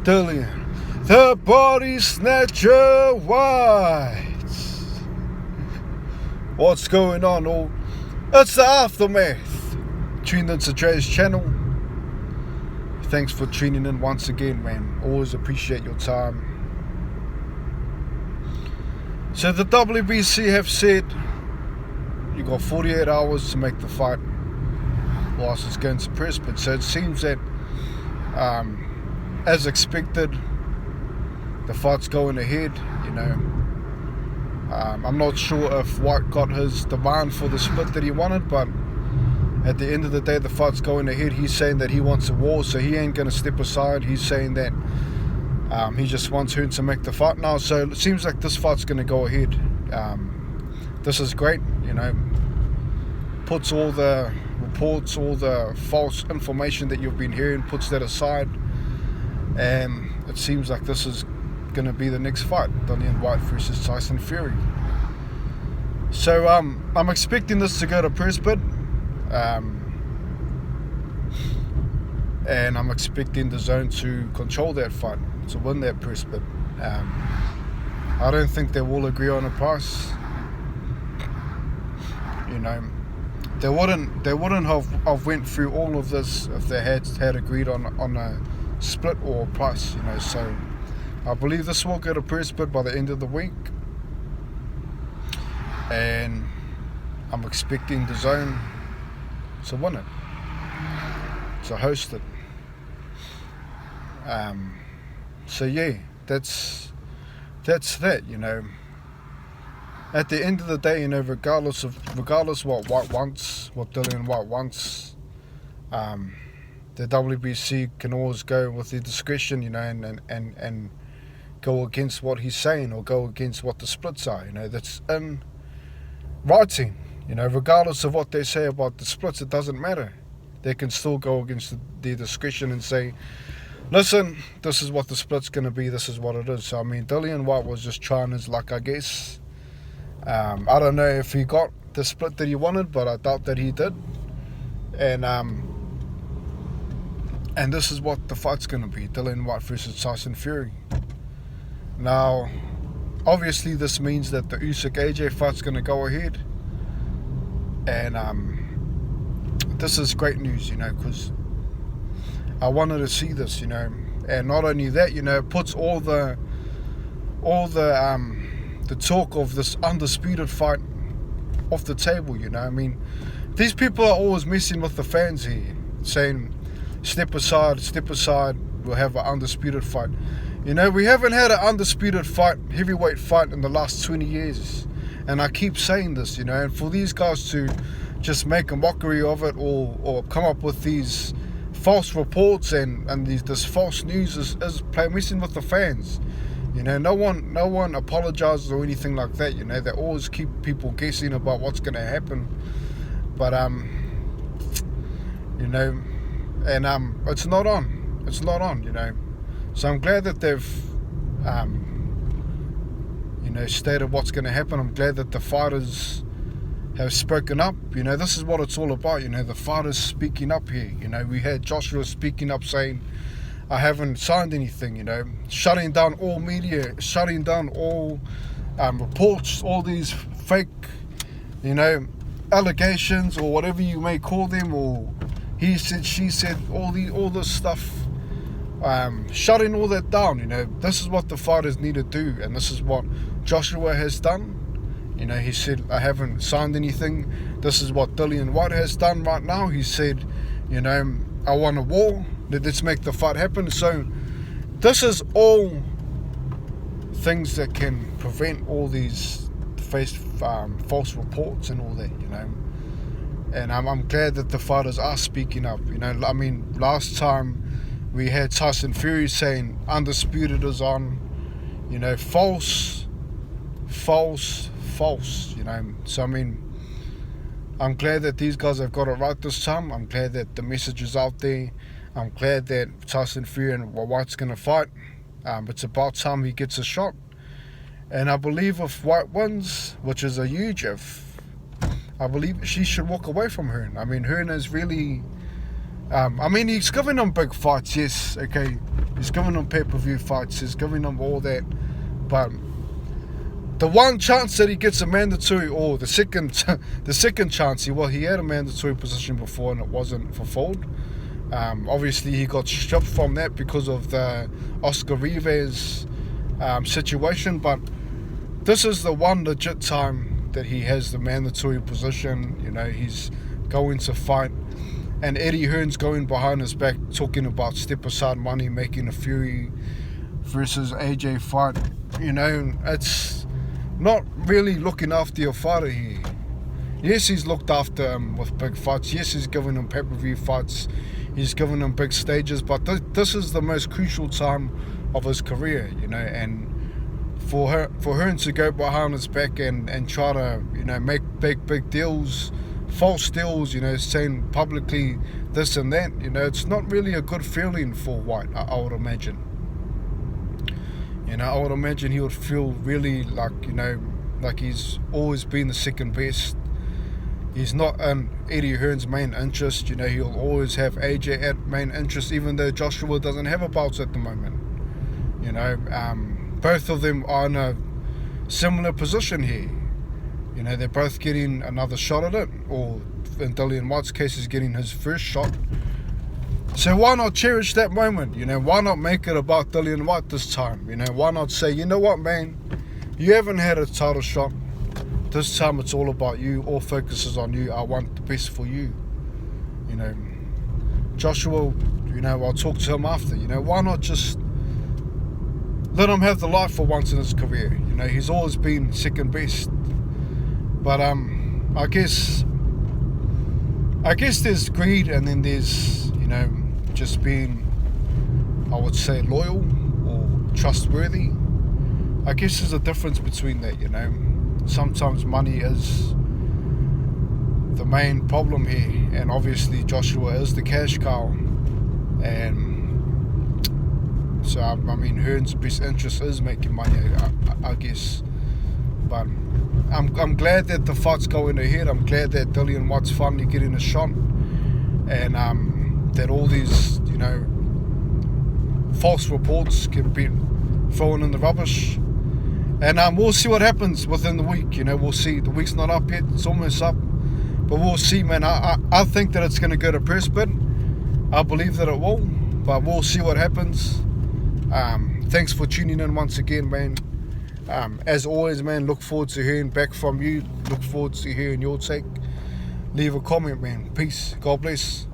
Dillian, the body snatcher Whyte. What's going on, all? It's the aftermath. Tuned into Dre's channel. Thanks for tuning in once again, man. Always appreciate your time. So the WBC have said you got 48 hours to make the fight whilst it's going to press. But so it seems that as expected, the fight's going ahead. I'm not sure if Whyte got his demand for the split that he wanted, but at the end of the day, the fight's going ahead. He's saying that he wants a war, so he ain't going to step aside. He's saying that he just wants Hearn to make the fight now. So it seems like this fight's going to go ahead. This is great, puts all the reports, all the false information that you've been hearing, puts that aside, and it seems like this is going to be the next fight, Dillian Whyte versus Tyson Fury. So I'm expecting this to go to press bid, and I'm expecting the zone to control that fight, to win that press bid. I don't think they will agree on a price. They wouldn't have went through all of this if they had agreed on a split or a price. So I believe this will go to press bid by the end of the week, and I'm expecting the zone to win it, to host it. So yeah, that's that. At the end of the day, regardless what Whyte wants, what Dillian Whyte wants, the WBC can always go with their discretion, and go against what he's saying or go against what the splits are. That's in writing. Regardless of what they say about the splits, it doesn't matter. They can still go against their discretion and say, listen, this is what the split's going to be, this is what it is. So, Dillian Whyte was just trying his luck, I guess. I don't know if he got the split that he wanted, but I doubt that he did. And this is what the fight's going to be, Dillian Whyte versus Tyson Fury. Now, obviously this means that the Usyk-AJ fight's going to go ahead. And this is great news, because I wanted to see this, and not only that, it puts all the talk of this undisputed fight off the table. These people are always messing with the fans here, saying step aside, we'll have an undisputed fight. We haven't had an undisputed heavyweight fight in the last 20 years, and I keep saying this, and for these guys to just make a mockery of it, or come up with these false reports and this false news is messing with the fans. No one apologizes or anything like that. They always keep people guessing about what's going to happen. But and it's not on. It's not on. So I'm glad that they've stated what's going to happen. I'm glad that the fighters have spoken up. This is what it's all about. The fighters speaking up here. We had Joshua speaking up, saying, I haven't signed anything, shutting down all media, shutting down all reports, all these fake, allegations or whatever you may call them, or he said, she said, all this stuff, shutting all that down. This is what the fighters need to do, and this is what Joshua has done. He said, I haven't signed anything. This is what Dillian Whyte has done right now. He said, I want a war. Let's make the fight happen. So this is all things that can prevent all these false reports and all that, And I'm glad that the fighters are speaking up. Last time we had Tyson Fury saying undisputed is on, false. So I'm glad that these guys have got it right this time. I'm glad that the message is out there. I'm glad that Tyson Fury and Whyte's going to fight. It's about time he gets a shot. And I believe if Whyte wins, which is a huge if, I believe she should walk away from Hearn. Hearn is really I mean, he's giving them big fights, yes, okay. He's giving them pay-per-view fights. He's giving them all that. But the one chance that he gets a mandatory, or the second chance, he had a mandatory position before and it wasn't fulfilled. Obviously, he got stripped from that because of the Oscar Rivas situation. But this is the one legit time that he has the mandatory position. He's going to fight. And Eddie Hearn's going behind his back talking about step aside money, making a Fury versus AJ fight. It's not really looking after your fighter here. Yes, he's looked after him with big fights. Yes, he's given him pay-per-view fights. He's given him big stages. But this is the most crucial time of his career, and for Hearn to go behind his back and try to, make big deals, false deals, saying publicly this and that, it's not really a good feeling for Whyte, I would imagine. I would imagine he would feel really like, like he's always been the second best. He's not in Eddie Hearn's main interest. He'll always have AJ at main interest, even though Joshua doesn't have a belt at the moment. Both of them are in a similar position here. They're both getting another shot at it, or in Dillian Whyte's case, he's getting his first shot. So why not cherish that moment? Why not make it about Dillian Whyte this time? Why not say, you know what, man, you haven't had a title shot. This time it's all about you. All focuses on you. I want the best for you. Joshua, I'll talk to him after. Why not just let him have the life for once in his career? He's always been second best. But I guess there's greed, and then there's just being, I would say, loyal or trustworthy. I guess there's a difference between that. Sometimes money is the main problem here, and obviously Joshua is the cash cow, and so I mean Hearn's best interest is making money, I guess. But I'm glad that the fight's going ahead. I'm glad that Dillian Whyte's finally getting a shot, and that all these false reports can be thrown in the rubbish. And we'll see what happens within the week. We'll see. The week's not up yet. It's almost up. But we'll see, man. I think that it's going to go to press bid. I believe that it will. But we'll see what happens. Thanks for tuning in once again, man. As always, man, look forward to hearing back from you. Look forward to hearing your take. Leave a comment, man. Peace. God bless.